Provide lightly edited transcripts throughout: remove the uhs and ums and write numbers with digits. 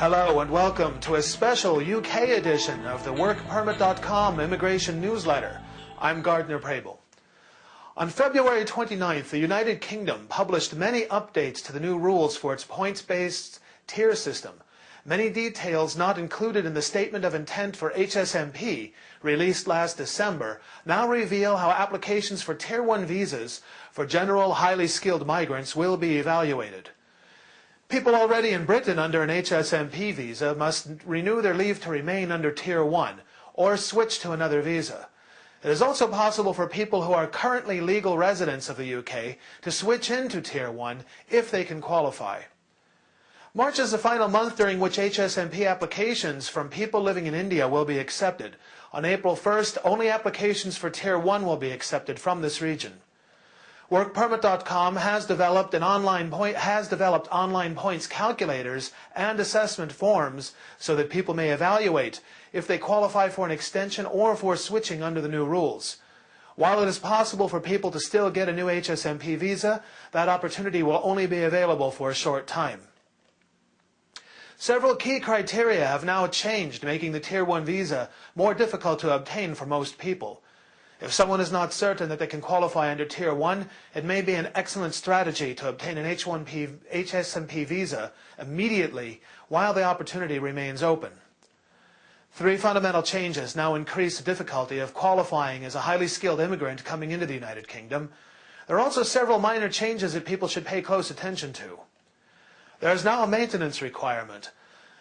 Hello and welcome to a special UK edition of the Workpermit.com immigration newsletter. I'm Gardner Prabel. On February 29th, the United Kingdom published many updates to the new rules for its points-based tier system. Many details not included in the Statement of Intent for HSMP, released last December, now reveal how applications for Tier 1 visas for general highly skilled migrants will be evaluated. People already in Britain under an HSMP visa must renew their leave to remain under Tier 1 or switch to another visa. It is also possible for people who are currently legal residents of the UK to switch into Tier 1 if they can qualify. March is the final month during which HSMP applications from people living in India will be accepted. On April 1st, only applications for Tier 1 will be accepted from this region. Workpermit.com has developed online points calculators and assessment forms so that people may evaluate if they qualify for an extension or for switching under the new rules. While it is possible for people to still get a new HSMP visa, that opportunity will only be available for a short time. Several key criteria have now changed, making the Tier 1 visa more difficult to obtain for most people. If someone is not certain that they can qualify under Tier 1, it may be an excellent strategy to obtain an HSMP visa immediately while the opportunity remains open. Three fundamental changes now increase the difficulty of qualifying as a highly skilled immigrant coming into the United Kingdom. There are also several minor changes that people should pay close attention to. There is now a maintenance requirement.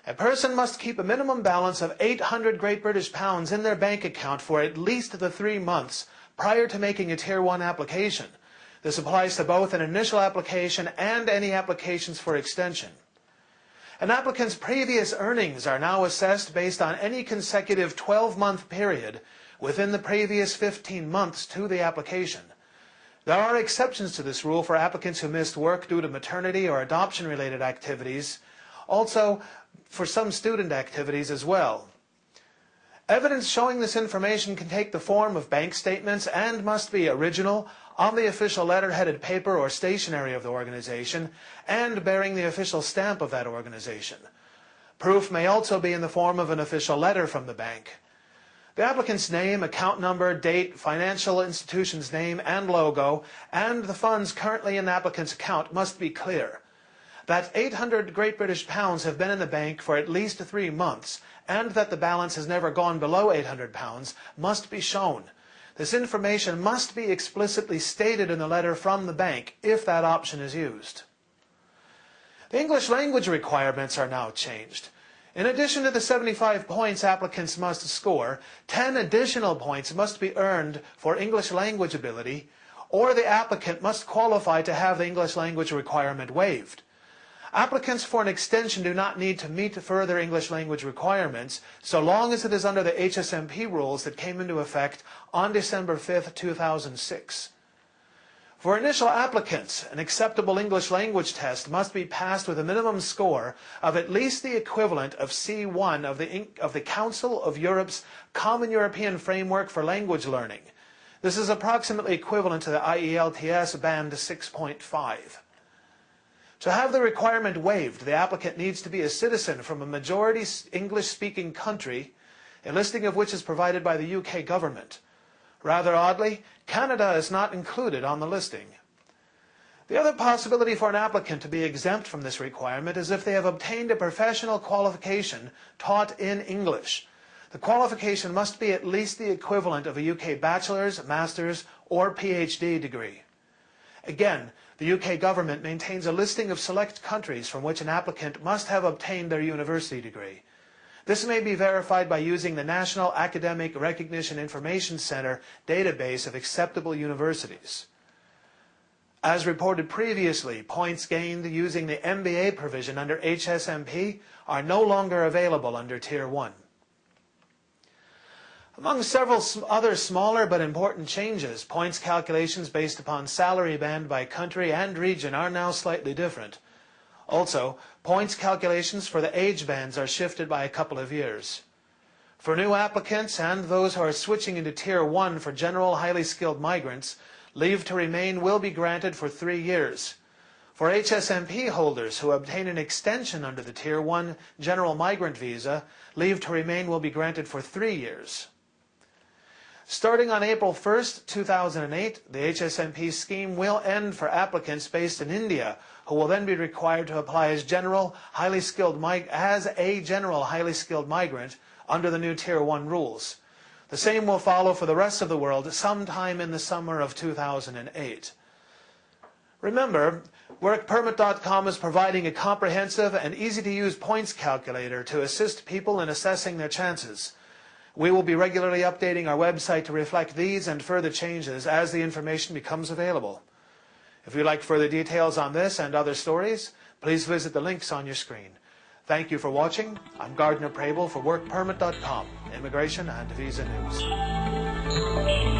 A person must keep a minimum balance of 800 Great British pounds in their bank account for at least the 3 months prior to making a Tier 1 application. This applies to both an initial application and any applications for extension. An applicant's previous earnings are now assessed based on any consecutive 12-month period within the previous 15 months to the application. There are exceptions to this rule for applicants who missed work due to maternity or adoption-related activities, also for some student activities as well. Evidence showing this information can take the form of bank statements and must be original, on the official letterheaded paper or stationery of the organization, and bearing the official stamp of that organization. Proof may also be in the form of an official letter from the bank. The applicant's name, account number, date, financial institution's name and logo, and the funds currently in the applicant's account must be clear. That 800 Great British pounds have been in the bank for at least 3 months, and that the balance has never gone below 800 pounds must be shown. This information must be explicitly stated in the letter from the bank if that option is used. The English language requirements are now changed. In addition to the 75 points applicants must score, 10 additional points must be earned for English language ability, or the applicant must qualify to have the English language requirement waived. Applicants for an extension do not need to meet further English language requirements so long as it is under the HSMP rules that came into effect on December 5, 2006. For initial applicants, an acceptable English language test must be passed with a minimum score of at least the equivalent of C1 of the Council of Europe's Common European Framework for Language Learning. This is approximately equivalent to the IELTS band 6.5. To have the requirement waived, the applicant needs to be a citizen from a majority English-speaking country, a listing of which is provided by the UK government. Rather oddly, Canada is not included on the listing. The other possibility for an applicant to be exempt from this requirement is if they have obtained a professional qualification taught in English. The qualification must be at least the equivalent of a UK bachelor's, master's, or PhD degree. Again, the UK government maintains a listing of select countries from which an applicant must have obtained their university degree. This may be verified by using the National Academic Recognition Information Center database of acceptable universities. As reported previously, points gained using the MBA provision under HSMP are no longer available under Tier 1. Among several other smaller but important changes, points calculations based upon salary band by country and region are now slightly different. Also, points calculations for the age bands are shifted by a couple of years. For new applicants and those who are switching into Tier 1 for general highly skilled migrants, leave to remain will be granted for 3 years. For HSMP holders who obtain an extension under the Tier 1 General Migrant Visa, leave to remain will be granted for 3 years. Starting on April 1st, 2008, the HSMP scheme will end for applicants based in India, who will then be required to apply as a general, highly skilled migrant under the new Tier 1 rules. The same will follow for the rest of the world sometime in the summer of 2008. Remember, Workpermit.com is providing a comprehensive and easy-to-use points calculator to assist people in assessing their chances. We will be regularly updating our website to reflect these and further changes as the information becomes available. If you'd like further details on this and other stories, please visit the links on your screen. Thank you for watching. I'm Gardner Prabel for Workpermit.com, Immigration and Visa News.